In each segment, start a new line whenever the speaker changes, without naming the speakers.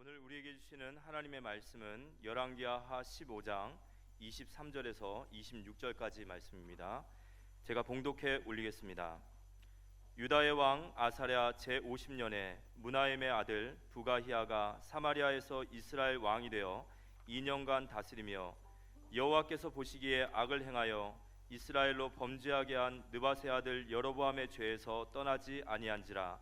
오늘 우리에게 주시는 하나님의 말씀은 열왕기하 15장 23절에서 26절까지 말씀입니다. 제가 봉독해 올리겠습니다. 유다의 왕 아사랴 제50년에 므나헴의 아들 부가히야가 사마리아에서 이스라엘 왕이 되어 2년간 다스리며 여호와께서 보시기에 악을 행하여 이스라엘로 범죄하게 한 느밧의 아들 여로보암의 죄에서 떠나지 아니한지라.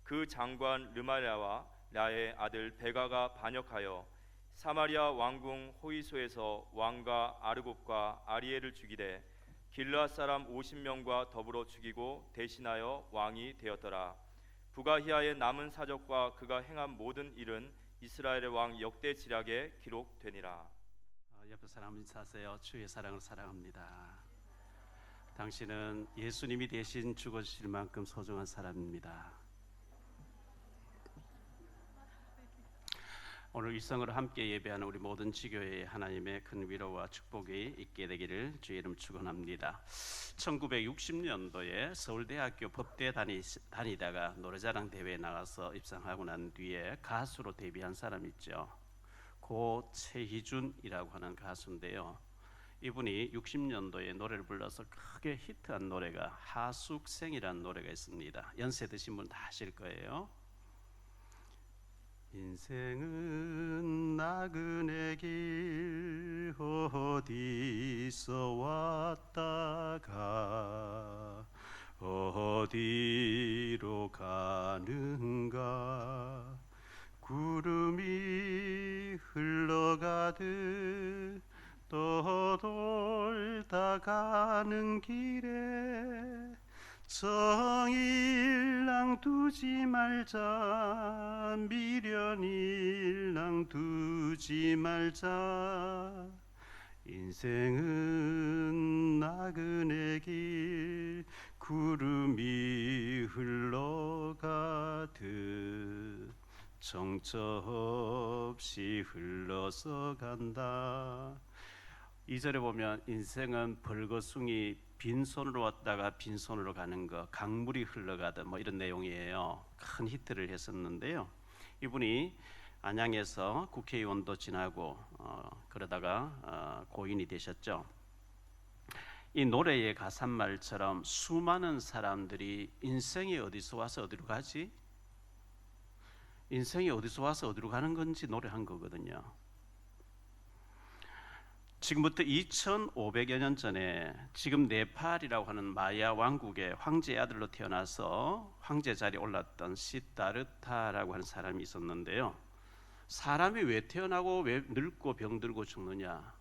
그 장관 르말랴와 라의 아들 베가가 반역하여 사마리아 왕궁 호이소에서 왕과 아르곱과 아리엘을 죽이되 길르앗 사람 50명과 더불어 죽이고 대신하여 왕이 되었더라. 부가히야의 남은 사적과 그가 행한 모든 일은 이스라엘의 왕 역대 지략에 기록되니라.
옆에 사람 인사하세요. 주의 사랑을 사랑합니다. 당신은 예수님이 대신 죽어주실 만큼 소중한 사람입니다. 오늘 일성으로 함께 예배하는 우리 모든 지교회에 하나님의 큰 위로와 축복이 있게 되기를 주의 이름 축원합니다. 1960년도에 서울대학교 법대 다니다가 노래자랑 대회에 나가서 입상하고 난 뒤에 가수로 데뷔한 사람 있죠. 고 최희준이라고 하는 가수인데요. 이분이 60년도에 노래를 불러서 크게 히트한 노래가 하숙생이라는 노래가 있습니다. 연세 드신 분 다 아실 거예요. 인생은 나그네 길 어디서 왔다가 어디로 가는가. 구름이 흘러가듯 떠돌다 가는 길에 정일랑 두지 말자, 미련일랑 두지 말자. 인생은 나그네 길 구름이 흘러가듯 정처 없이 흘러서 간다. 2절에 보면 인생은 벌거숭이 빈손으로 왔다가 빈손으로 가는 거, 강물이 흘러가듯 뭐 이런 내용이에요. 큰 히트를 했었는데요. 이분이 안양에서 국회의원도 지나고 그러다가 고인이 되셨죠. 이 노래의 가사말처럼 수많은 사람들이 인생이 어디서 와서 어디로 가지? 인생이 어디서 와서 어디로 가는 건지 노래한 거거든요. 지금부터 2500여 년 전에 지금 네팔이라고 하는 마야 왕국의 황제의 아들로 태어나서 황제 자리에 올랐던 시다르타라고 하는 사람이 있었는데요. 사람이 왜 태어나고 왜 늙고 병들고 죽느냐,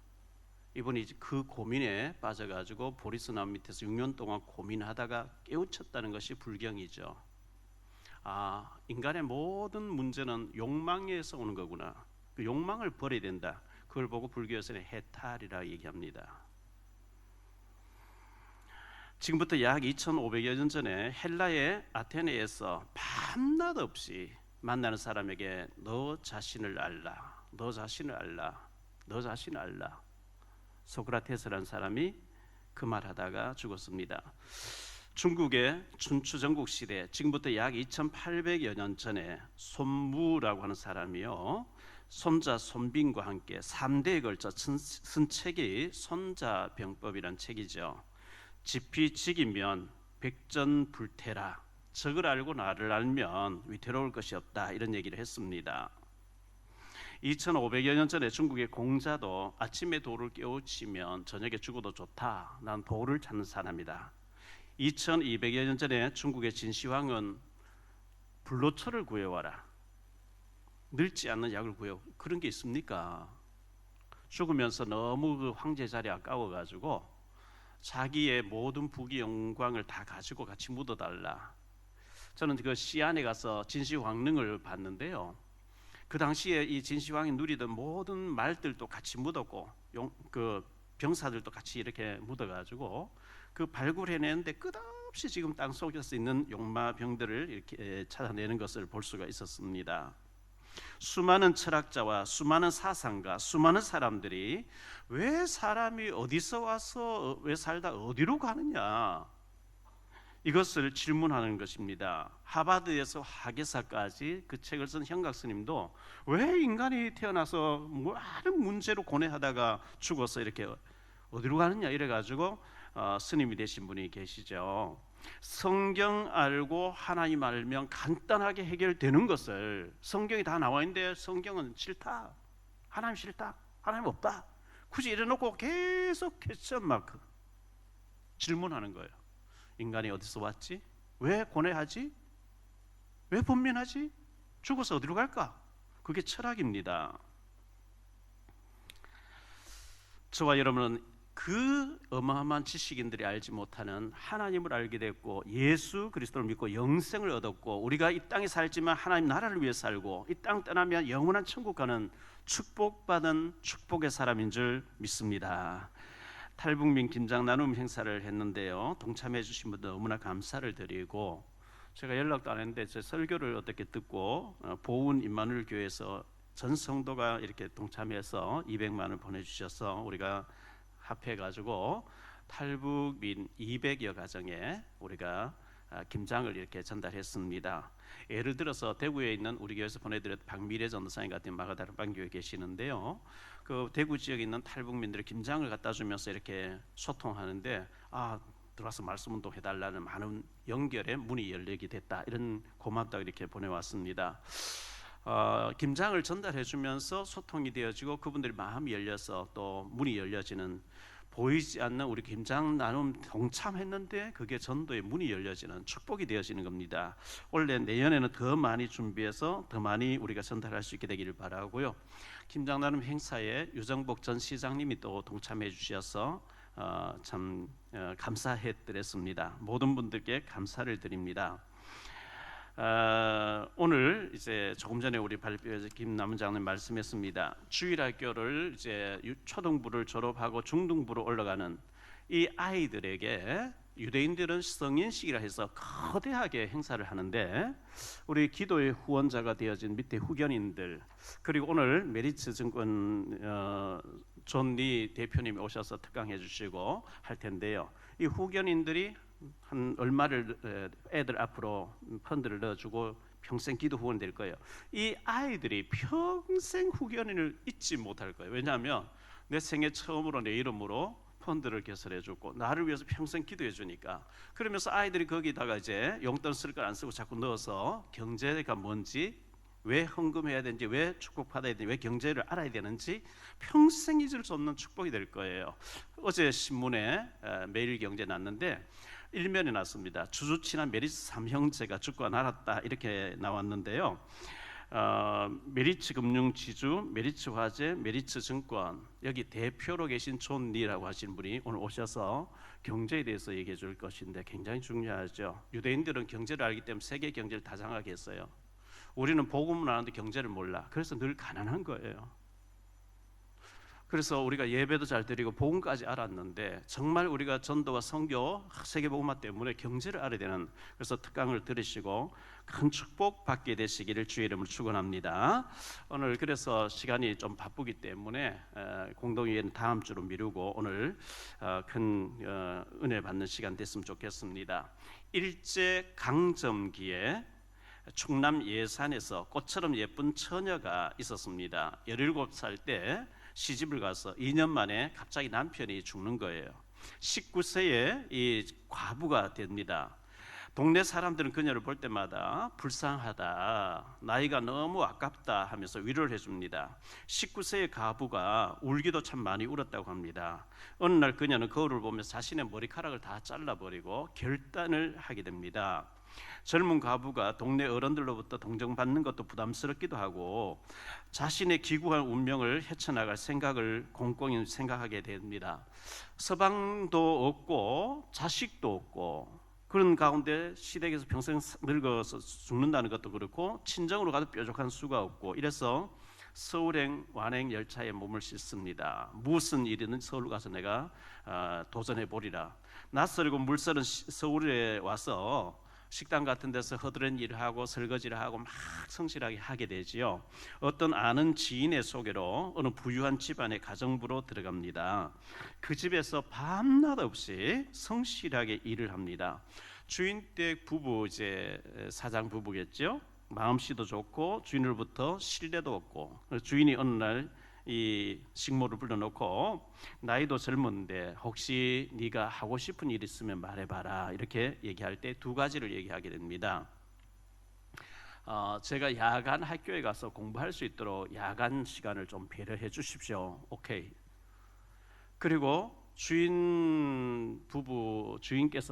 이분이 그 고민에 빠져가지고 보리스나무 밑에서 6년 동안 고민하다가 깨우쳤다는 것이 불경이죠. 인간의 모든 문제는 욕망에서 오는 거구나. 그 욕망을 버려야 된다. 그걸 보고 불교에서는 해탈이라고 얘기합니다. 지금부터 약 2500여 년 전에 헬라의 아테네에서 밤낮 없이 만나는 사람에게 너 자신을 알라, 너 자신을 알라, 너 자신을 알라. 소크라테스라는 사람이 그 말하다가 죽었습니다. 중국의 춘추 전국 시대, 지금부터 약 2800여 년 전에 손무라고 하는 사람이요, 손자 손빈과 함께 3대에 걸쳐 쓴 책이 손자병법이란 책이죠. 지피지기면 백전불태라, 적을 알고 나를 알면 위태로울 것이 없다, 이런 얘기를 했습니다. 2500여 년 전에 중국의 공자도 아침에 도를 깨우치면 저녁에 죽어도 좋다, 난 도를 찾는 사람이다. 2200여 년 전에 중국의 진시황은 불로초를 구해와라, 늙지 않는 약을 구해와. 그런 게 있습니까? 죽으면서 너무 그 황제 자리 아까워가지고 자기의 모든 부귀 영광을 다 가지고 같이 묻어달라. 저는 그 시안에 가서 진시황릉을 봤는데요. 그 당시에 이 진시황이 누리던 모든 말들도 같이 묻었고 그 병사들도 같이 이렇게 묻어가지고 그 발굴해내는데 끝없이 지금 땅 속에서 있는 용마병들을 이렇게 찾아내는 것을 볼 수가 있었습니다. 수많은 철학자와 수많은 사상가, 수많은 사람들이 왜 사람이 어디서 와서 왜 살다 어디로 가느냐, 이것을 질문하는 것입니다. 하버드에서 학예사까지 그 책을 쓴 현각 스님도 왜 인간이 태어나서 많은 문제로 고뇌하다가 죽어서 이렇게 어디로 가느냐 이래가지고 스님이 되신 분이 계시죠. 성경 알고 하나님 알면 간단하게 해결되는 것을, 성경이 다 나와 있는데 성경은 싫다, 하나님 싫다, 하나님 없다, 굳이 이래놓고 계속 퀘스천 마크 질문하는 거예요. 인간이 어디서 왔지? 왜 고뇌하지? 왜 번민하지? 죽어서 어디로 갈까? 그게 철학입니다. 저와 여러분은 그 어마어마한 지식인들이 알지 못하는 하나님을 알게 됐고, 예수 그리스도를 믿고 영생을 얻었고, 우리가 이 땅에 살지만 하나님 나라를 위해 살고 이 땅 떠나면 영원한 천국 가는 축복받은 축복의 사람인 줄 믿습니다. 탈북민 김장 나눔 행사를 했는데요, 동참해 주신 분들 너무나 감사를 드리고, 제가 연락도 안 했는데 제 설교를 어떻게 듣고 보은 임마누엘 교회에서 전 성도가 이렇게 동참해서 200만 원 보내주셔서 우리가 합해가지고 탈북민 200여 가정에 우리가 김장을 이렇게 전달했습니다. 예를 들어서 대구에 있는 우리 교회에서 보내드렸던 박미래 전도사님 같은 마가다락방 교회 계시는데요, 그 대구 지역에 있는 탈북민들이 김장을 갖다 주면서 이렇게 소통하는데, 들어와서 말씀 운동 해달라는 많은 연결의 문이 열리게 됐다, 이런 고맙다고 이렇게 보내왔습니다. 김장을 전달해 주면서 소통이 되어지고 그분들이 마음이 열려서 또 문이 열려지는, 보이지 않는 우리 김장 나눔 동참했는데 그게 전도의 문이 열려지는 축복이 되어지는 겁니다. 원래 내년에는 더 많이 준비해서 더 많이 우리가 전달할 수 있게 되기를 바라고요. 김장 나눔 행사에 유정복 전 시장님이 또 동참해 주셔서 참 감사해 드렸습니다. 모든 분들께 감사를 드립니다. 오늘 이제 조금 전에 우리 발표에서 김남은 장로님 말씀했습니다. 주일학교를 이제 초등부를 졸업하고 중등부로 올라가는 이 아이들에게 유대인들은 성인식이라 해서 거대하게 행사를 하는데, 우리 기도의 후원자가 되어진 밑에 후견인들, 그리고 오늘 메리츠 증권 존리 대표님이 오셔서 특강해 주시고 할 텐데요, 이 후견인들이 한 얼마를 애들 앞으로 펀드를 넣어주고 평생 기도 후원 될 거예요. 이 아이들이 평생 후견인을 잊지 못할 거예요. 왜냐하면 내 생애 처음으로 내 이름으로 펀드를 개설해 주고 나를 위해서 평생 기도해 주니까. 그러면서 아이들이 거기다가 이제 용돈 쓸 걸 안 쓰고 자꾸 넣어서 경제가 뭔지, 왜 헌금해야 되는지, 왜 축복받아야 되는지, 왜 경제를 알아야 되는지 평생 잊을 수 없는 축복이 될 거예요. 어제 신문에 매일경제 났는데 일면에 났습니다. 주주친한 메리츠 3형제가 죽고 날았다, 이렇게 나왔는데요, 메리츠 금융지주, 메리츠 화재, 메리츠 증권, 여기 대표로 계신 존 리라고 하시는 분이 오늘 오셔서 경제에 대해서 얘기해 줄 것인데 굉장히 중요하죠. 유대인들은 경제를 알기 때문에 세계 경제를 다 장악했어요. 우리는 복음을 아는데 경제를 몰라. 그래서 늘 가난한 거예요. 그래서 우리가 예배도 잘 드리고 복음까지 알았는데, 정말 우리가 전도와 선교, 세계복음화 때문에 경제를 알아야 되는, 그래서 특강을 들으시고 큰 축복 받게 되시기를 주의 이름으로 축원합니다. 오늘 그래서 시간이 좀 바쁘기 때문에 공동회의는 다음 주로 미루고 오늘 큰 은혜 받는 시간 됐으면 좋겠습니다. 일제 강점기에 충남 예산에서 꽃처럼 예쁜 처녀가 있었습니다. 17살 때 시집을 가서 2년 만에 갑자기 남편이 죽는 거예요. 19세에 이 과부가 됩니다. 동네 사람들은 그녀를 볼 때마다 불쌍하다, 나이가 너무 아깝다 하면서 위로를 해줍니다. 19세의 과부가 울기도 참 많이 울었다고 합니다. 어느 날 그녀는 거울을 보면서 자신의 머리카락을 다 잘라버리고 결단을 하게 됩니다. 젊은 과부가 동네 어른들로부터 동정받는 것도 부담스럽기도 하고 자신의 기구한 운명을 헤쳐나갈 생각을 곰곰이 생각하게 됩니다. 서방도 없고 자식도 없고 그런 가운데 시댁에서 평생 늙어서 죽는다는 것도 그렇고 친정으로 가도 뾰족한 수가 없고, 이래서 서울행 완행 열차에 몸을 싣습니다. 무슨 일이든 서울 가서 내가 도전해 보리라. 낯설고 물서른 서울에 와서 식당 같은 데서 허드렛 일을 하고 설거지를 하고 막 성실하게 하게 되지요. 어떤 아는 지인의 소개로 어느 부유한 집안의 가정부로 들어갑니다. 그 집에서 밤낮 없이 성실하게 일을 합니다. 주인댁 부부 이제 사장 부부겠죠. 마음씨도 좋고 주인으로부터 신뢰도 없고 주인이 어느 날 이 식모를 불러놓고 나이도 젊은데 혹시 네가 하고 싶은 일 있으면 말해봐라 이렇게 얘기할 때 두 가지를 얘기하게 됩니다. 제가 야간 학교에 가서 공부할 수 있도록 야간 시간을 좀 배려해 주십시오. 오케이. 그리고 주인께서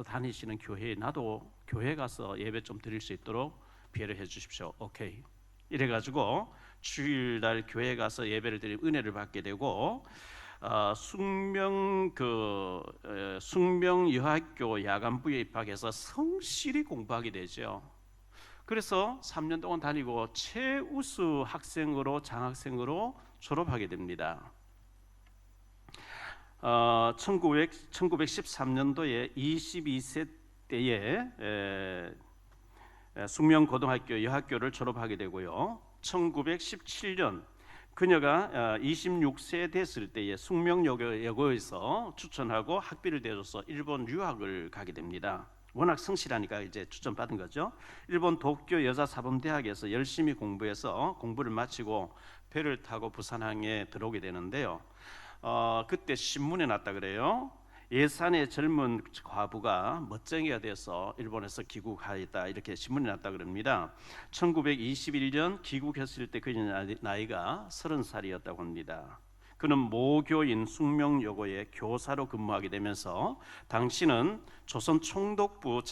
다니시는 교회에 나도 교회 가서 예배 좀 드릴 수 있도록 배려해 주십시오. 오케이. 이래가지고 주일날 교회 가서 예배를 드리면 은혜를 받게 되고 숙명 여학교 야간부에 입학해서 성실히 공부하게 되죠. 그래서 3년 동안 다니고 최우수 학생으로 장학생으로 졸업하게 됩니다. 1913년도에 22세 때에 숙명고등학교 여학교를 졸업하게 되고요. 1917년 그녀가 26세 됐을 때에 숙명여고에서 추천하고 학비를 대줘서 일본 유학을 가게 됩니다. 워낙 성실하니까 이제 추천받은 거죠. 일본 도쿄 여자사범대학에서 열심히 공부해서 공부를 마치고 배를 타고 부산항에 들어오게 되는데요. 그때 신문에 났다 그래요. 예산의 젊은 과부가 멋쟁이가 돼서 일본에서 귀국하였다 이렇게 신문이 났다 그럽니다. 1921년 귀국했을 때 그의 나이가 30살이었다고 합니다. 그는 모교인 숙명여고의 교사로 근무하게 되면서 당시는 조선 총독부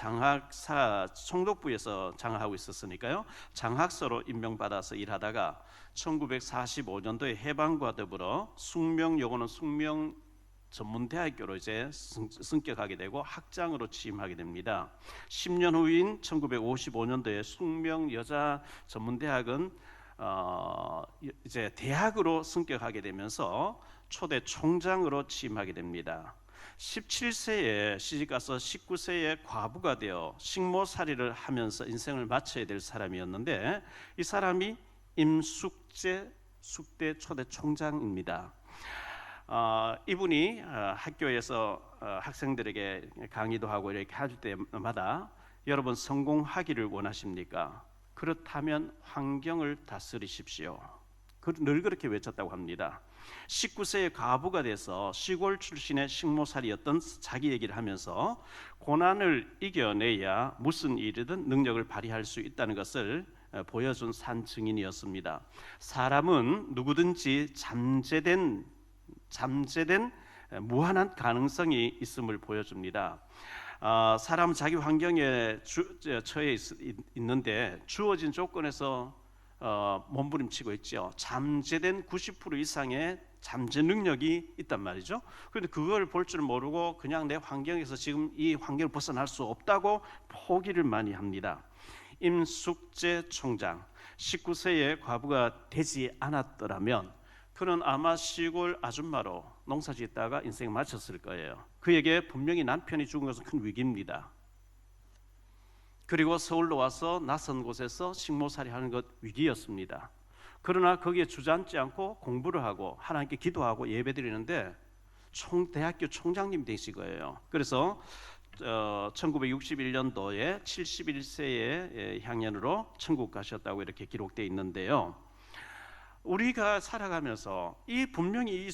총독부에서 장학하고 있었으니까요. 장학서로 임명받아서 일하다가 1945년도에 해방과 더불어 숙명여고는 숙명 전문대학교로 이제 승격하게 되고 학장으로 취임하게 됩니다. 10년 후인 1955년도에 숙명여자전문대학은 이제 대학으로 승격하게 되면서 초대 총장으로 취임하게 됩니다. 17세에 시집가서 19세에 과부가 되어 식모살이를 하면서 인생을 마쳐야 될 사람이었는데 이 사람이 임숙재 숙대 초대 총장입니다. 이분이 학교에서 학생들에게 강의도 하고 이렇게 할 때마다 여러분 성공하기를 원하십니까? 그렇다면 환경을 다스리십시오. 늘 그렇게 외쳤다고 합니다. 19세의 과부가 돼서 시골 출신의 식모살이였던 자기 얘기를 하면서 고난을 이겨내야 무슨 일이든 능력을 발휘할 수 있다는 것을 보여준 산 증인이었습니다. 사람은 누구든지 잠재된 무한한 가능성이 있음을 보여줍니다. 사람 자기 환경에 처해 있는데 주어진 조건에서 몸부림치고 있죠. 잠재된 90% 이상의 잠재 능력이 있단 말이죠. 그런데 그걸 볼 줄 모르고 그냥 내 환경에서 지금 이 환경을 벗어날 수 없다고 포기를 많이 합니다. 임숙재 총장 19세의 과부가 되지 않았더라면 그는 아마 시골 아줌마로 농사짓다가 인생을 마쳤을 거예요. 그에게 분명히 남편이 죽은 것은 큰 위기입니다. 그리고 서울로 와서 낯선 곳에서 식모살이 하는 것 위기였습니다. 그러나 거기에 주저앉지 않고 공부를 하고 하나님께 기도하고 예배드리는데 대학교 총장님이 되신 거예요. 그래서 1961년도에 71세의 향년으로 천국 가셨다고 이렇게 기록되어 있는데요. 우리가 살아가면서 분명히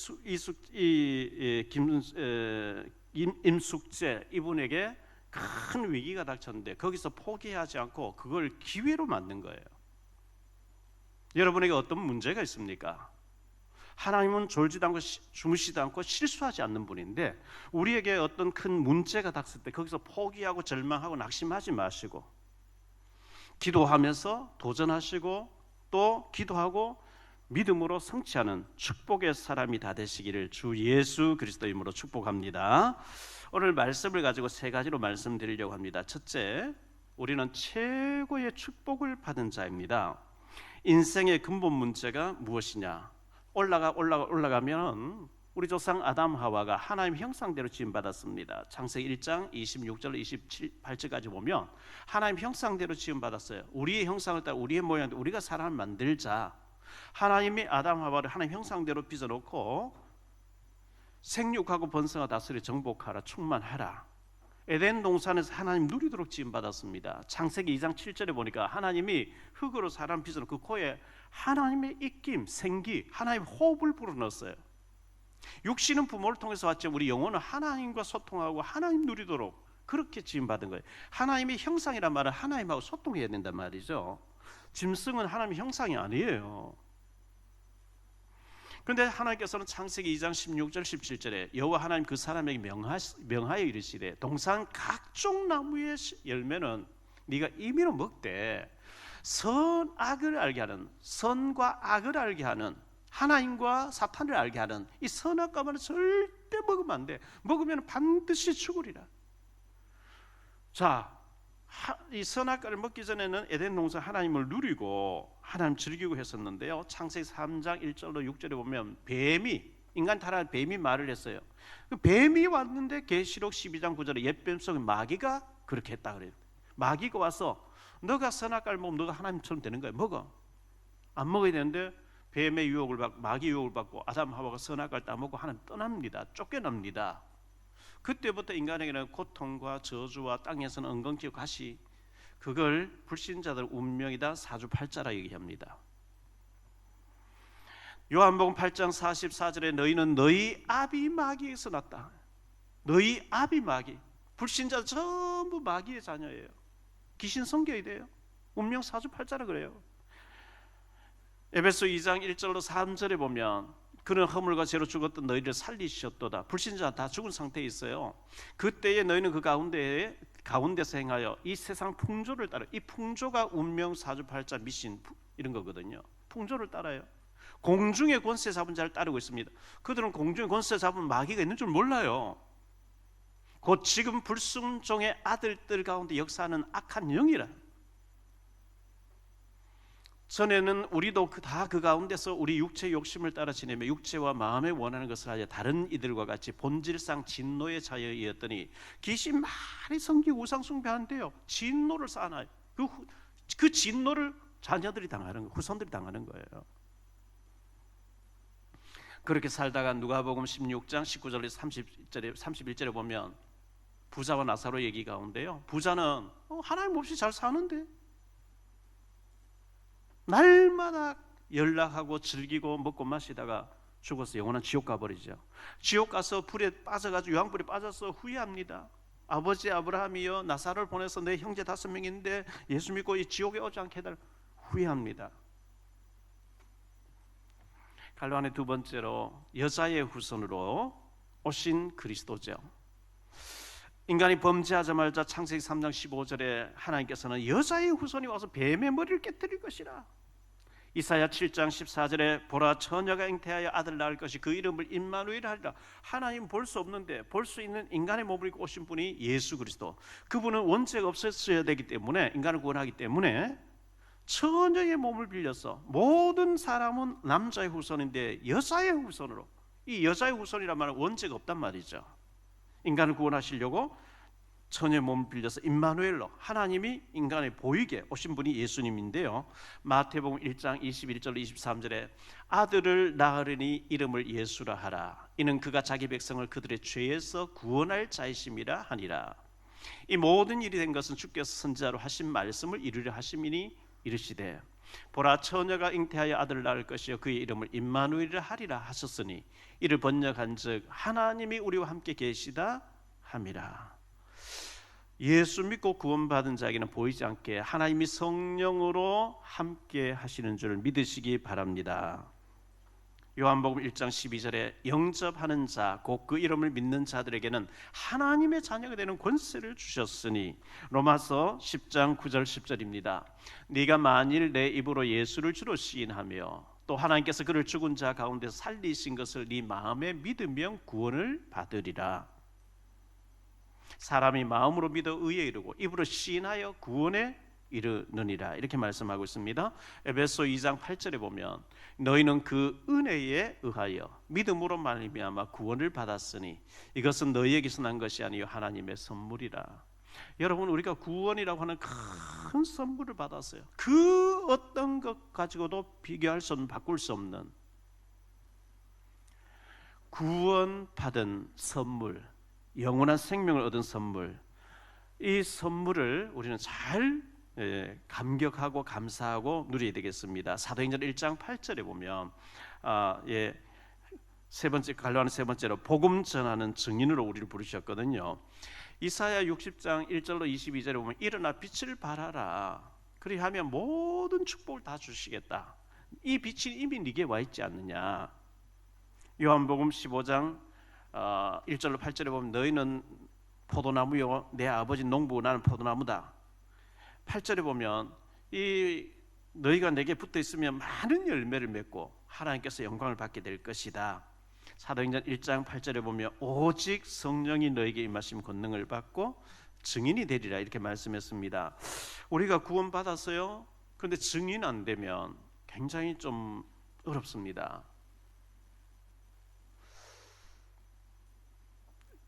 임숙재 이분에게 큰 위기가 닥쳤는데 거기서 포기하지 않고 그걸 기회로 만든 거예요. 여러분에게 어떤 문제가 있습니까? 하나님은 졸지도 않고 주무시지도 않고 실수하지 않는 분인데 우리에게 어떤 큰 문제가 닥쳤을 때 거기서 포기하고 절망하고 낙심하지 마시고 기도하면서 도전하시고 또 기도하고 믿음으로 성취하는 축복의 사람이 다 되시기를 주 예수 그리스도의 이름으로 축복합니다. 오늘 말씀을 가지고 세 가지로 말씀드리려고 합니다. 첫째, 우리는 최고의 축복을 받은 자입니다. 인생의 근본 문제가 무엇이냐? 올라가면 우리 조상 아담 하와가 하나님 형상대로 지음받았습니다. 창세기 1장 26절 28절까지 보면 하나님 형상대로 지음받았어요. 우리의 형상을 따라 우리의 모양대로 우리가 사람을 만들자. 하나님이 아담 하와를 하나님 형상대로 빚어놓고 생육하고 번성하 다스려 정복하라 충만하라 에덴 동산에서 하나님 누리도록 지음받았습니다. 창세기 2장 7절에 보니까 하나님이 흙으로 사람 빚어놓은 그 코에 하나님의 입김, 생기, 하나님 호흡을 불어넣었어요. 육신은 부모를 통해서 왔지만 우리 영혼은 하나님과 소통하고 하나님 누리도록 그렇게 지음받은 거예요. 하나님의 형상이란 말은 하나님하고 소통해야 된단 말이죠. 짐승은 하나님의 형상이 아니에요. 그런데 하나님께서는 창세기 2장 16절 17절에 여호와 하나님 그 사람에게 명하여 이르시되 동산 각종 나무의 열매는 네가 임의로 먹되 선악을 알게 하는, 선과 악을 알게 하는, 하나님과 사탄을 알게 하는 이 선악과 악은 절대 먹으면 안 돼. 먹으면 반드시 죽으리라. 자, 이 선악과를 먹기 전에는 에덴 동산 하나님을 누리고 하나님 즐기고 했었는데요. 창세기 3장 1절로 6절에 보면 뱀이, 인간 타락한 뱀이 말을 했어요. 그 뱀이 왔는데 계시록 12장 9절에 옛뱀 속에 마귀가 그렇게 했다 그래요. 마귀가 와서 너가 선악과를 먹으면 너가 하나님처럼 되는 거야. 먹어. 안 먹어야 되는데 뱀의 유혹을 받고 마귀 유혹을 받고 아담 하와가 선악과를 따먹고 하나님 떠납니다. 쫓겨납니다. 그때부터 인간에게는 고통과 저주와 땅에서는 엉겅퀴고 가시, 그걸 불신자들 운명이다 사주팔자라 얘기합니다. 요한복음 8장 44절에 너희는 너희 아비 마귀에서 났다. 너희 아비 마귀, 불신자 전부 마귀의 자녀예요. 귀신 섬겨야 돼요. 운명 사주팔자라 그래요. 에베소 2장 1절로 3절에 보면 그는 허물과 죄로 죽었던 너희를 살리셨도다. 불신자 다 죽은 상태에 있어요. 그때에 너희는 그 가운데서 행하여 이 세상 풍조를 따라, 이 풍조가 운명 사주팔자 미신 이런 거거든요. 풍조를 따라요. 공중의 권세 잡은 자를 따르고 있습니다. 그들은 공중의 권세 잡은 마귀가 있는 줄 몰라요. 곧 지금 불순종의 아들들 가운데 역사하는 악한 영이라. 전에는 우리도 다 그 가운데서 우리 육체의 욕심을 따라 지내며 육체와 마음에 원하는 것을 하여 다른 이들과 같이 본질상 진노의 자여이었더니 귀신 많이 섬기고 우상 숭배하는데요, 진노를 쌓아놔요. 그 진노를 자녀들이 당하는 거예요. 후손들이 당하는 거예요. 그렇게 살다가 누가복음 16장 19절에서 31절에 보면 부자와 나사로 얘기 가운데요, 부자는 하나님 없이 잘 사는데 날마다 연락하고 즐기고 먹고 마시다가 죽어서 영원한 지옥 가버리죠. 지옥 가서 불에 빠져가지고 유황불에 빠져서 후회합니다. 아버지 아브라함이여 나사로를 보내서 내 형제 5명인데 예수 믿고 이 지옥에 오지 않게 해달라 후회합니다. 갈로안의 두 번째로 여자의 후손으로 오신 그리스도죠. 인간이 범죄하자마자 창세기 3장 15절에 하나님께서는 여자의 후손이 와서 뱀의 머리를 깨뜨릴 것이라. 이사야 7장 14절에 보라 처녀가 잉태하여 아들 낳을 것이 그 이름을 임마누엘 하리라. 하나님 볼 수 없는데 볼 수 있는 인간의 몸을 입고 오신 분이 예수 그리스도. 그분은 원죄가 없었어야 되기 때문에, 인간을 구원하기 때문에 처녀의 몸을 빌려서 모든 사람은 남자의 후손인데 여자의 후손으로, 이 여자의 후손이란 말은 원죄가 없단 말이죠. 인간을 구원하시려고 처녀의 몸을 빌려서 임마누엘로 하나님이 인간에 보이게 오신 분이 예수님인데요. 마태복음 1장 21절 23절에 아들을 낳으리니 이름을 예수라 하라. 이는 그가 자기 백성을 그들의 죄에서 구원할 자이심이라 하니라. 이 모든 일이 된 것은 주께서 선지자로 하신 말씀을 이루려 하심이니 이르시되 보라 처녀가 잉태하여 아들을 낳을 것이요 그의 이름을 임마누엘이라 하리라 하셨으니 이를 번역한즉 하나님이 우리와 함께 계시다 함이라. 예수 믿고 구원받은 자에게는 보이지 않게 하나님이 성령으로 함께 하시는 줄 믿으시기 바랍니다. 요한복음 1장 12절에 영접하는 자 곧 그 이름을 믿는 자들에게는 하나님의 자녀가 되는 권세를 주셨으니, 로마서 10장 9절 10절입니다. 네가 만일 내 입으로 예수를 주로 시인하며 또 하나님께서 그를 죽은 자 가운데서 살리신 것을 네 마음에 믿으면 구원을 받으리라. 사람이 마음으로 믿어 의에 이르고 입으로 시인하여 구원에 이르느니라. 이렇게 말씀하고 있습니다. 에베소 2장 8절에 보면 너희는 그 은혜에 의하여 믿음으로 말미암아 구원을 받았으니 이것은 너희에게서 난 것이 아니요 하나님의 선물이라. 여러분, 우리가 구원이라고 하는 큰 선물을 받았어요. 그 어떤 것 가지고도 비교할 수 없는, 바꿀 수 없는 구원받은 선물, 영원한 생명을 얻은 선물, 이 선물을 우리는 잘 감격하고 감사하고 누려야 되겠습니다. 사도행전 1장 8절에 보면 세 번째 갈로하는 세 번째로 복음 전하는 증인으로 우리를 부르셨거든요. 이사야 60장 1절로 22절에 보면 일어나 빛을 발하라. 그리하면 모든 축복을 다 주시겠다. 이 빛이 이미 네게 와 있지 않느냐. 요한복음 15장 1절로 8절에 보면 너희는 포도나무요 내 아버지 농부 나는 포도나무다. 8절에 보면 이 너희가 내게 붙어 있으면 많은 열매를 맺고 하나님께서 영광을 받게 될 것이다. 사도행전 1장 8절에 보면 오직 성령이 너에게 임하심 권능을 받고 증인이 되리라 이렇게 말씀했습니다. 우리가 구원받았어요. 그런데 증인 안 되면 굉장히 좀 어렵습니다.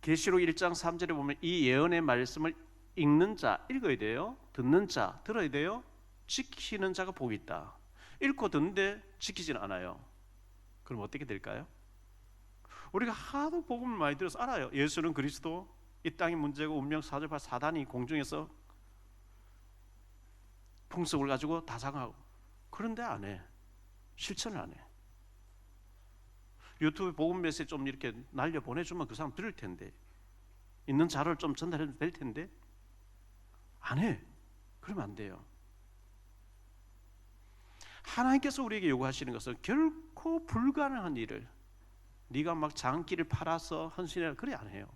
계시록 1장 3절에 보면 이 예언의 말씀을 읽는 자 읽어야 돼요. 듣는 자 들어야 돼요. 지키는 자가 복이 있다. 읽고 듣는데 지키지는 않아요. 그럼 어떻게 될까요? 우리가 하도 복음을 많이 들어서 알아요. 예수는 그리스도, 이 땅이 문제고 운명 사조파 사단이 공중에서 풍속을 가지고 다상하고, 그런데 안 해. 실천을 안 해. 유튜브 복음 메시지 좀 이렇게 날려 보내주면 그 사람 들을 텐데, 있는 자료를 좀 전달해도 될 텐데 안 해. 그러면 안 돼요. 하나님께서 우리에게 요구하시는 것은 결코 불가능한 일을 네가 막 장기를 팔아서 헌신해라 그래 안 해요.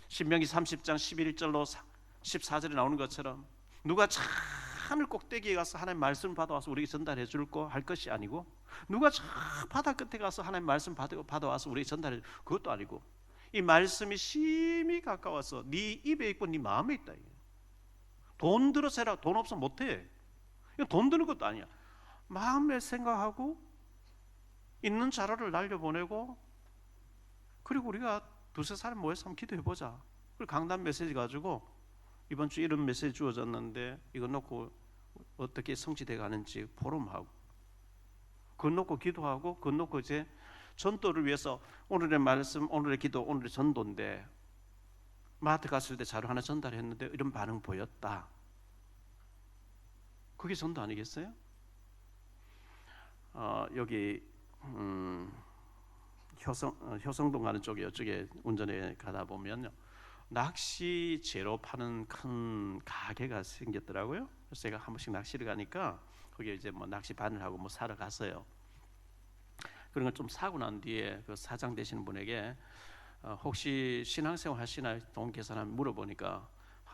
신명기 30장 11절로 14절에 나오는 것처럼 누가 저 하늘 꼭대기에 가서 하나님 말씀 받아와서 우리에게 전달해 줄 거 할 것이 아니고, 누가 저 바다 끝에 가서 하나님 말씀 받아와서 우리에게 전달해 줄 그것도 아니고, 이 말씀이 심히 가까워서 네 입에 있고 네 마음에 있다. 돈 들어서 해라. 돈 없으면 못해. 이건 돈 드는 것도 아니야. 마음에 생각하고 있는 자료를 날려보내고, 그리고 우리가 두세 사람 모여서 한번 기도해보자. 그리고 강단 메시지 가지고 이번 주 이런 메시지 주어졌는데 이거 놓고 어떻게 성취돼 가는지 포럼하고, 그거 놓고 기도하고, 그거 놓고 이제 전도를 위해서 오늘의 말씀, 오늘의 기도, 오늘의 전도인데 마트 갔을 때 자료 하나 전달했는데 이런 반응 보였다. 그게 전도 아니겠어요? 여기 효성동 가는 쪽에 이쪽에 운전해 가다 보면요, 낚시제로 파는 큰 가게가 생겼더라고요. 그래서 제가 한 번씩 낚시를 가니까 거기에 이제 뭐 낚시 바늘하고 뭐 사러 갔어요. 그런 걸 좀 사고 난 뒤에 그 사장 되시는 분에게 혹시 신앙생활 하시나 돈 계산하면 물어보니까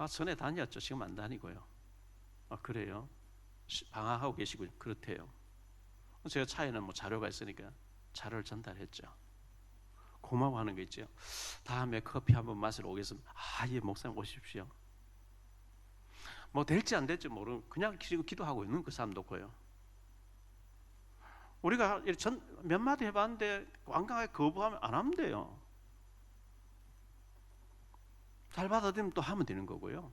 전에 다녔죠. 지금 안 다니고요. 그래요? 방황하고 계시고 그렇대요. 제가 차에는 뭐 자료가 있으니까 자료를 전달했죠. 고마워하는 거 있죠. 다음에 커피 한번 마시러 오겠습니다. 예, 목사님 오십시오. 뭐 될지 안 될지 모르고 그냥 기도하고 있는 그 사람 놓고요. 우리가 몇 마디 해봤는데 완강하게 거부하면 안 하면 돼요. 잘 받아들이면 또 하면 되는 거고요.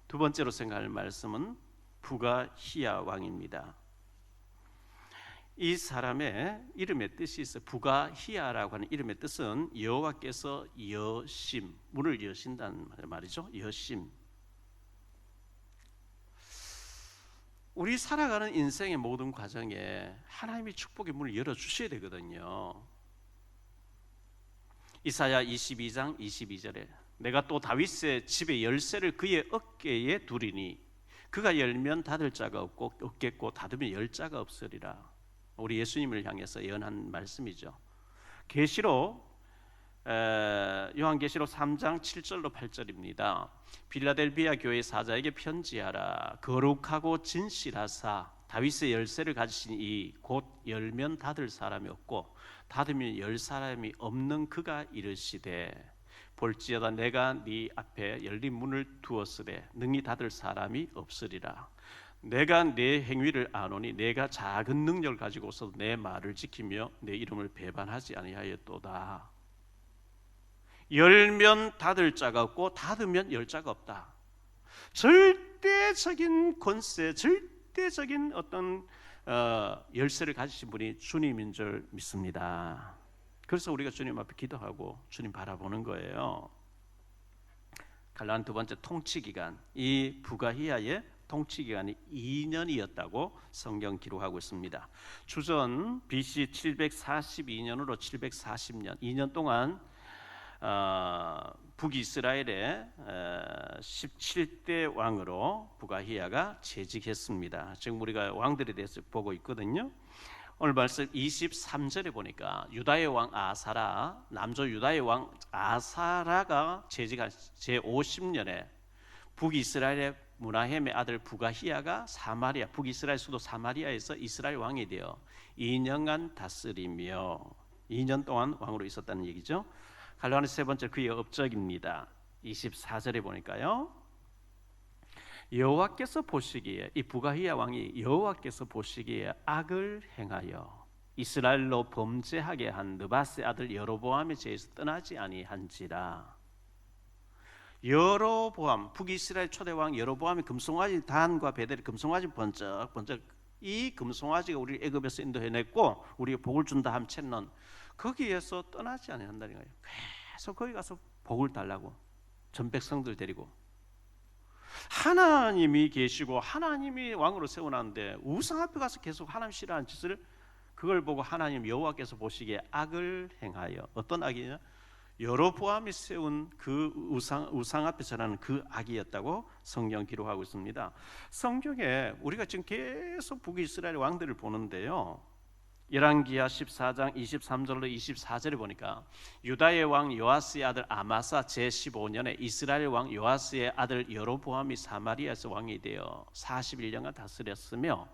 두 번째로 생각할 말씀은 부가히야 왕입니다. 이 사람의 이름의 뜻이 있어요. 부가히야라고 하는 이름의 뜻은 여호와께서 여심, 문을 여신다는 말이죠. 여심. 우리 살아가는 인생의 모든 과정에 하나님이 축복의 문을 열어주셔야 되거든요. 이사야 22장 22절에 내가 또 다윗의 집의 열쇠를 그의 어깨에 두리니 그가 열면 닫을 자가 없겠고 닫으면 열 자가 없으리라. 우리 예수님을 향해서 예언한 말씀이죠. 계시록 요한계시록 3장 7절로 8절입니다. 빌라델비아 교회 사자에게 편지하라. 거룩하고 진실하사 다윗의 열쇠를 가지신 이 곧 열면 닫을 사람이 없고 닫으면 열 사람이 없는 그가 이르시되 볼지어다 내가 네 앞에 열린 문을 두었으되 능히 닫을 사람이 없으리라. 내가 내 행위를 아노니 내가 작은 능력을 가지고서 내 말을 지키며 내 이름을 배반하지 아니하였도다. 열면 닫을 자가 없고 닫으면 열 자가 없다. 절대적인 권세, 절대적인 어떤 열쇠를 가지신 분이 주님인 줄 믿습니다. 그래서 우리가 주님 앞에 기도하고 주님 바라보는 거예요. 갈라는 두 번째 통치 기간, 이 부가히야의 통치 기간이 2년이었다고 성경 기록하고 있습니다. 주전 BC 742년으로 740년, 2년 동안 북이스라엘의 17대 왕으로 부가히야가 재직했습니다. 지금 우리가 왕들에 대해서 보고 있거든요. 오늘 말씀 23절에 보니까 유다의 왕 아사라, 남조 유다의 왕 아사라가 재직한 제50년에 북이스라엘의 무나헴의 아들 부가히야가 사마리아, 북이스라엘 수도 사마리아에서 이스라엘 왕이 되어 2년간 다스리며 2년 동안 왕으로 있었다는 얘기죠. 갈라는 세 번째 그의 업적입니다. 24절에 보니까요. 여호와께서 보시기에, 이 부가히야 왕이 여호와께서 보시기에 악을 행하여 이스라엘로 범죄하게 한 느밧의 아들 여로보암의 죄에서 떠나지 아니한지라. 여로보암, 북이스라엘 초대왕 여로보암이 금송아지 단과 베델이 금송아지 번쩍번쩍, 이 금송아지가 우리 애굽에서 인도해냈고 우리가 복을 준다 함 챗넌, 거기에서 떠나지 아니한다는 거예요. 계속 거기 가서 복을 달라고 전 백성들 데리고. 하나님이 계시고 하나님이 왕으로 세워놨는데 우상 앞에 가서 계속 하나님 싫어하는 짓을, 그걸 보고 하나님 여호와께서 보시기에 악을 행하여, 어떤 악이냐? 여로보암이 세운 그 우상 앞에 절하는 그 악이었다고 성경 기록하고 있습니다. 성경에 우리가 지금 계속 북이스라엘 왕들을 보는데요. 열왕기하 14장 23절로 24절에 보니까 유다의 왕 요아스의 아들 아마사 제15년에 이스라엘 왕 요아스의 아들 여로보암이 사마리아에서 왕이 되어 41년간 다스렸으며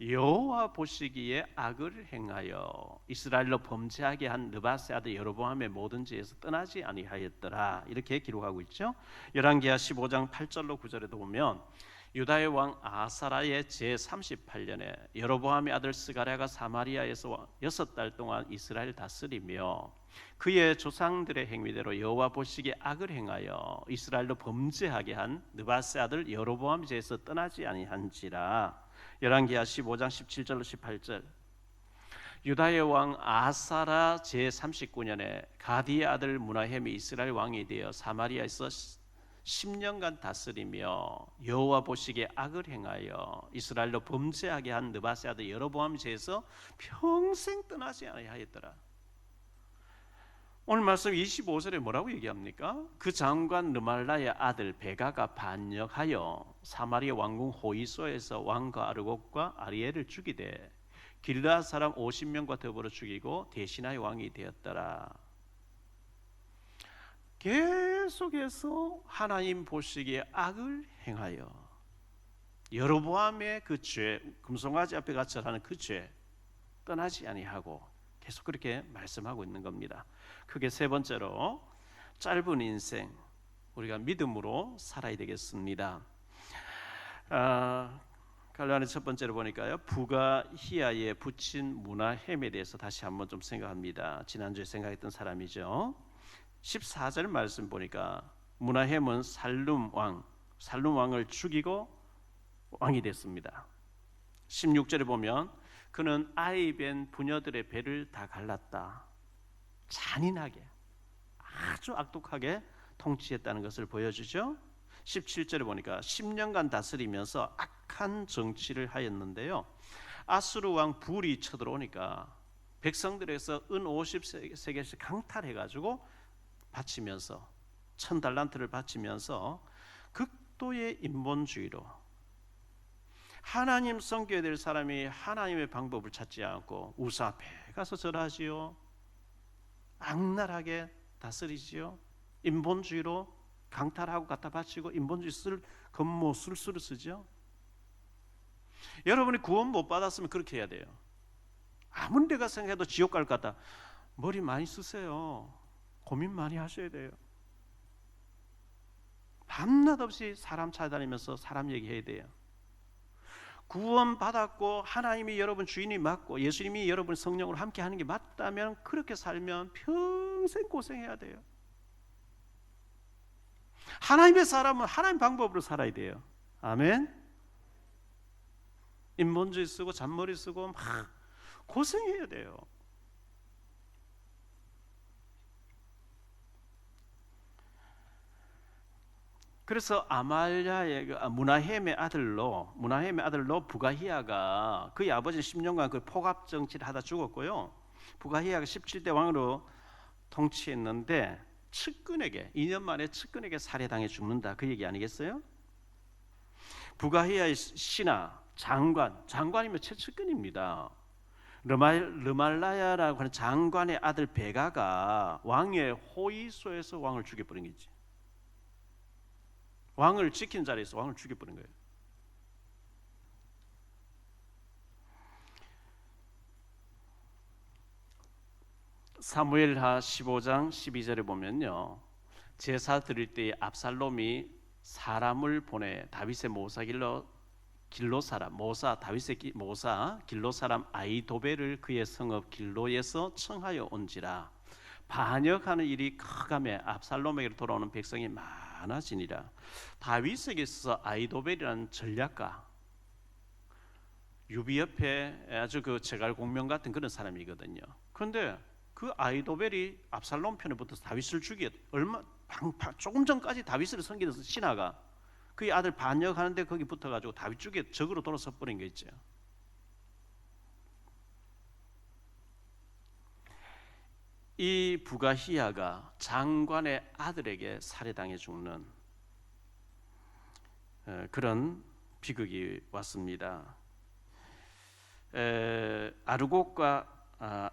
여호와 보시기에 악을 행하여 이스라엘로 범죄하게 한 느밧의 아들 여로보암의 모든 죄에서 떠나지 아니하였더라. 이렇게 기록하고 있죠. 열왕기하 15장 8절로 9절에도 보면 유다의 왕 아사라의 제38년에 여로보암의 아들 스가랴가 사마리아에서 6달 동안 이스라엘 다스리며 그의 조상들의 행위대로 여호와 보시기에 악을 행하여 이스라엘로 범죄하게 한 느밧의 아들 여로보암의 죄에서 떠나지 아니한지라. 열왕기하 15장 17절로 18절. 유다의 왕 아사라 제39년에 가디의 아들 무나헴이 이스라엘 왕이 되어 사마리아에서 10년간 다스리며 여호와 보시기에 악을 행하여 이스라엘로 범죄하게 한 느밧의 아들 여로보암의 죄에서 평생 떠나지 아니하였더라. 오늘 말씀 25절에 뭐라고 얘기합니까? 그 장관 르말라의 아들 베가가 반역하여 사마리아 왕궁 호이소에서 왕과 아르곡과 아리엘을 죽이되 길르앗 사람 50명과 더불어 죽이고 대신하의 왕이 되었더라. 계속해서 하나님 보시기에 악을 행하여 여로보암의 그 죄, 금송아지 앞에 같이 하는 그 죄 떠나지 아니하고 계속 그렇게 말씀하고 있는 겁니다. 크게 세 번째로 짧은 인생, 우리가 믿음으로 살아야 되겠습니다. 갈라는 첫 번째로 보니까요, 부가히야의 부친 무나헴에 대해서 다시 한번 좀 생각합니다. 지난주에 생각했던 사람이죠. 14절 말씀 보니까 무나헴은 살룸 왕을 죽이고 왕이 됐습니다. 16절에 보면 그는 아이벤 부녀들의 배를 다 갈랐다. 잔인하게, 아주 악독하게 통치했다는 것을 보여주죠. 17절에 보니까 10년간 다스리면서 악한 정치를 하였는데요. 아수르 왕 불이 쳐들어오니까 백성들에서 은 50세겔씩 강탈해가지고 바치면서 1000달란트를 바치면서 극도의 인본주의로 하나님 섬겨야 될 사람이 하나님의 방법을 찾지 않고 우상 앞에 가서 절하지요. 악랄하게 다스리지요. 인본주의로 강탈하고 갖다 바치고 인본주의 건모 술수를 쓰죠. 여러분이 구원 못 받았으면 그렇게 해야 돼요. 아무리 내가 생각해도 지옥 갈 것 같다. 머리 많이 쓰세요. 고민 많이 하셔야 돼요. 밤낮 없이 사람 찾아다니면서 사람 얘기해야 돼요. 구원 받았고 하나님이 여러분 주인이 맞고 예수님이 여러분 성령으로 함께 하는 게 맞다면 그렇게 살면 평생 고생해야 돼요. 하나님의 사람은 하나님 방법으로 살아야 돼요. 아멘. 인본주의 쓰고 잔머리 쓰고 막 고생해야 돼요. 그래서 아말랴의 문하햄의 아들로 부가히야가 그의 아버지 10년간 그 포갑 정치를 하다 죽었고요. 부가히야가 17대 왕으로 통치했는데 측근에게 2년 만에 측근에게 살해당해 죽는다. 그 얘기 아니겠어요? 부가히야의 신하 장관이면 최측근입니다. 르말라야라고 하는 장관의 아들 베가가 왕의 호위소에서 왕을 죽여버린 거지. 왕을 지킨 자리에서 왕을 죽여버린 거예요. 사무엘하 15장 12절에 보면요, 제사 드릴 때에 압살롬이 사람을 보내 다윗의 다윗의 모사 길로 사람 아히도벨을 그의 성읍 길로에서 청하여 온지라. 반역하는 일이 커가매 압살롬에게로 돌아오는 백성이 많아지니라. 다윗에게 있어서 아히도벨이라는 전략가, 유비 옆에 아주 그 제갈공명 같은 그런 사람이거든요. 그런데 그 아히도벨이 압살롬 편에 붙어서 다윗을 조금 전까지 다윗을 섬기는 신하가 그의 아들 반역하는데 거기 붙어가지고 다윗 쪽에 적으로 돌아서 버린 게 있죠. 이 부가히야가 장관의 아들에게 살해당해 죽는 그런 비극이 왔습니다. 아르곡과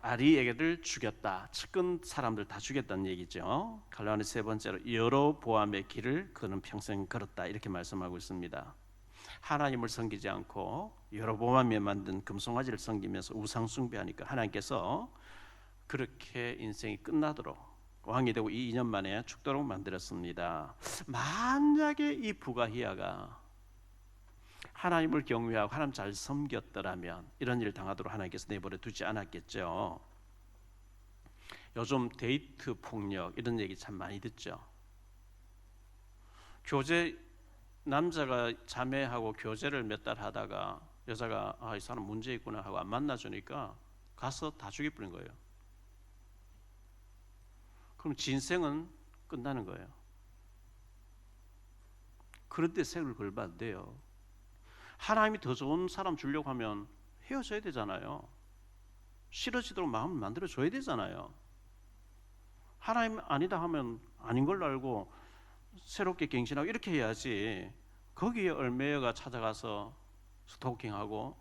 아리에게를 죽였다. 측근 사람들 다 죽였다는 얘기죠. 갈라니 세 번째로 여로보암의 길을 그는 평생 걸었다. 이렇게 말씀하고 있습니다. 하나님을 섬기지 않고 여로보암이 만든 금송아지를 섬기면서 우상 숭배하니까 하나님께서 그렇게 인생이 끝나도록 왕이 되고 2년 만에 죽도록 만들었습니다. 만약에 이 부가히야가 하나님을 경외하고 하나님 잘 섬겼더라면 이런 일을 당하도록 하나님께서 내버려 두지 않았겠죠. 요즘 데이트 폭력 이런 얘기 참 많이 듣죠. 남자가 자매하고 교제를 몇 달 하다가 여자가 이 사람 문제 있구나 하고 안 만나주니까 가서 다 죽여버린 거예요. 그럼 진생은 끝나는 거예요. 그런데 색을 걸면 안 돼요. 하나님이 더 좋은 사람 주려고 하면 헤어져야 되잖아요. 싫어지도록 마음을 만들어줘야 되잖아요. 하나님 아니다 하면 아닌 걸로 알고 새롭게 갱신하고 이렇게 해야지. 거기에 얽매여가 찾아가서 스토킹하고,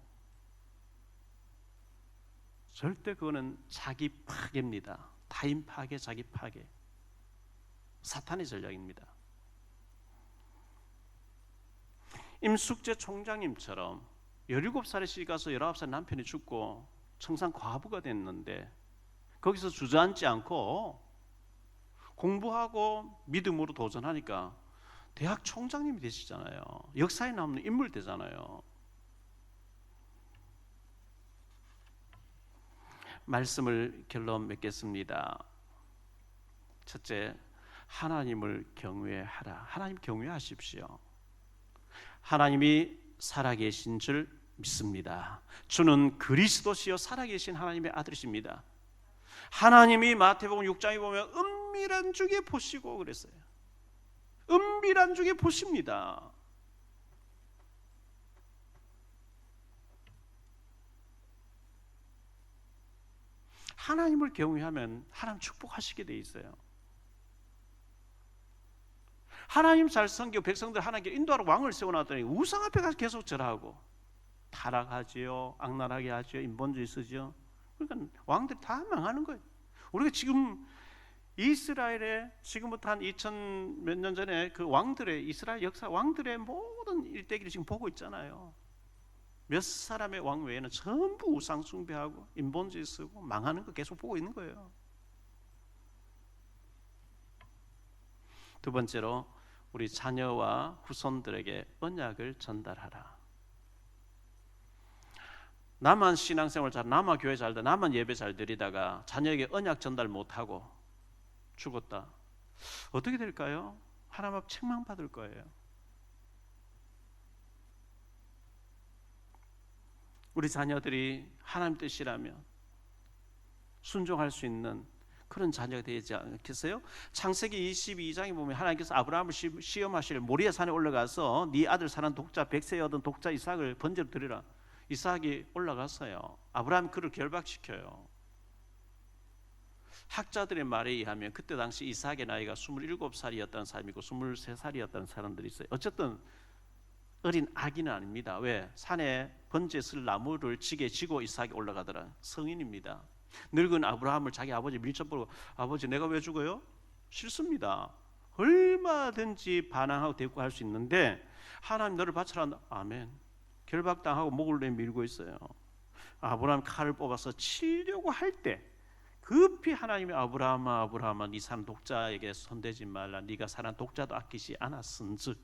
절대 그거는 자기 파괴입니다. 타인 파괴, 자기 파괴. 사탄의 전략입니다. 임숙재 총장님처럼 17살에 시집가서 19살 남편이 죽고 청산 과부가 됐는데 거기서 주저앉지 않고 공부하고 믿음으로 도전하니까 대학 총장님이 되시잖아요. 역사에 남는 인물 되잖아요. 말씀을 결론 맺겠습니다. 첫째, 하나님을 경외하라. 하나님 경외하십시오. 하나님이 살아계신 줄 믿습니다. 주는 그리스도시요 살아계신 하나님의 아들이십니다. 하나님이 마태복음 6장에 보면 은밀한 중에 보시고 그랬어요. 은밀한 중에 보십니다. 하나님을 경외하면 하나님 축복하시게 돼 있어요. 하나님 잘 섬기고 백성들 하나님께 인도하러 왕을 세워놨더니 우상 앞에 가서 계속 절하고 타락하지요, 악랄하게 하지요, 인본주의 쓰지요. 그러니까 왕들이 다 망하는 거예요. 우리가 지금 이스라엘에 지금부터 한 2000 몇 년 전에 그 왕들의 이스라엘 역사 왕들의 모든 일대기를 지금 보고 있잖아요. 몇 사람의 왕 외에는 전부 우상 숭배하고 인본주의 쓰고 망하는 거 계속 보고 있는 거예요. 두 번째로 우리 자녀와 후손들에게 언약을 전달하라. 나만 신앙생활 잘, 나만 교회 잘, 나만 예배 잘 드리다가 자녀에게 언약 전달 못하고 죽었다. 어떻게 될까요? 하나님 앞 책망받을 거예요. 우리 자녀들이 하나님 뜻이라면 순종할 수 있는 그런 자녀가 되지 않겠어요? 창세기 22장에 보면 하나님께서 아브라함을 시험하실 모리아 산에 올라가서 네 아들 사는 독자 백세에 얻은 독자 이삭을 번제로 드리라. 이삭이 올라갔어요. 아브라함이 그를 결박시켜요. 학자들의 말에 의하면 그때 당시 이삭의 나이가 27살이었다는 사람이고 23살이었다는 사람들이 있어요. 어쨌든 어린 아기는 아닙니다. 왜? 산에 번제 쓸 나무를 지게 지고 이삭이 올라가더라. 성인입니다. 늙은 아브라함을 자기 아버지 밀쳐보고 아버지 내가 왜 죽어요? 싫습니다. 얼마든지 반항하고 대꾸할 수 있는데 하나님 너를 바쳐라. 아멘. 결박당하고 목을 내밀고 있어요. 아브라함 칼을 뽑아서 치려고 할 때 급히 하나님이 아브라함아 네 사는 독자에게 손대지 말라. 네가 사는 독자도 아끼지 않았은즉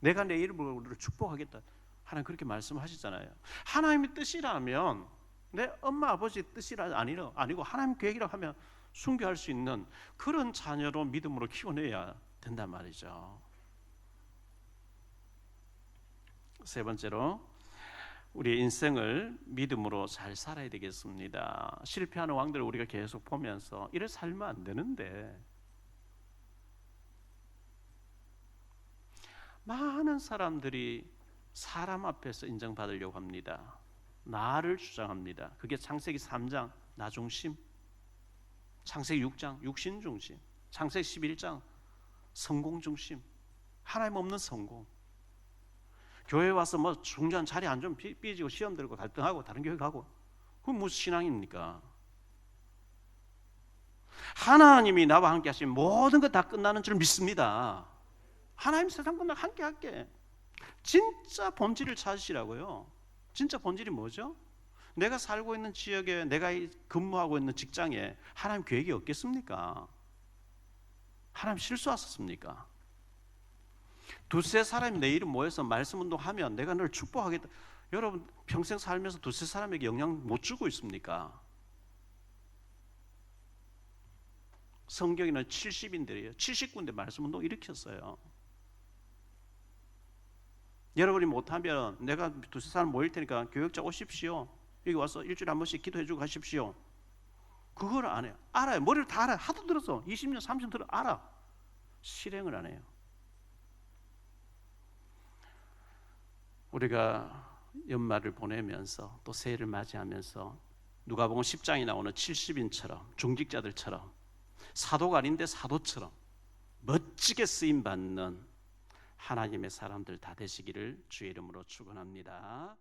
내가 내 이름으로 너를 축복하겠다. 하나님 그렇게 말씀하시잖아요. 하나님의 뜻이라면 내 엄마 아버지 뜻이라 아니고 하나님 계획이라고 하면 순교할 수 있는 그런 자녀로 믿음으로 키워내야 된단 말이죠. 세 번째로 우리의 인생을 믿음으로 잘 살아야 되겠습니다. 실패하는 왕들을 우리가 계속 보면서 이래 살면 안 되는데 많은 사람들이 사람 앞에서 인정받으려고 합니다. 나를 주장합니다. 그게 창세기 3장 나 중심, 창세기 6장 육신 중심, 창세기 11장 성공 중심, 하나님 없는 성공. 교회 와서 뭐 중요한 자리 안 좀 삐지고 시험 들고 갈등하고 다른 교회 가고 그건 무슨 신앙입니까? 하나님이 나와 함께 하시면 모든 것 다 끝나는 줄 믿습니다. 하나님 세상 끝나 함께 할게. 진짜 본질을 찾으시라고요. 진짜 본질이 뭐죠? 내가 살고 있는 지역에 내가 근무하고 있는 직장에 하나님 계획이 없겠습니까? 하나님 실수하셨습니까? 두세 사람이 내 이름 모여서 말씀 운동하면 내가 너를 축복하겠다. 여러분 평생 살면서 두세 사람에게 영향 못 주고 있습니까? 성경에는 70인들이에요. 70군데 말씀 운동 일으켰어요. 여러분이 못하면 내가 두세 사람 모일 테니까 교역자 오십시오. 여기 와서 일주일에 한 번씩 기도해주고 가십시오. 그걸 안 해요. 알아요. 머리를 다 알아요. 하도 들어서 20년 30년 들어 알아. 실행을 안 해요. 우리가 연말을 보내면서 또 새해를 맞이하면서 누가복음 10장에 나오는 70인처럼 중직자들처럼 사도가 아닌데 사도처럼 멋지게 쓰임받는 하나님의 사람들 다 되시기를 주의 이름으로 축원합니다.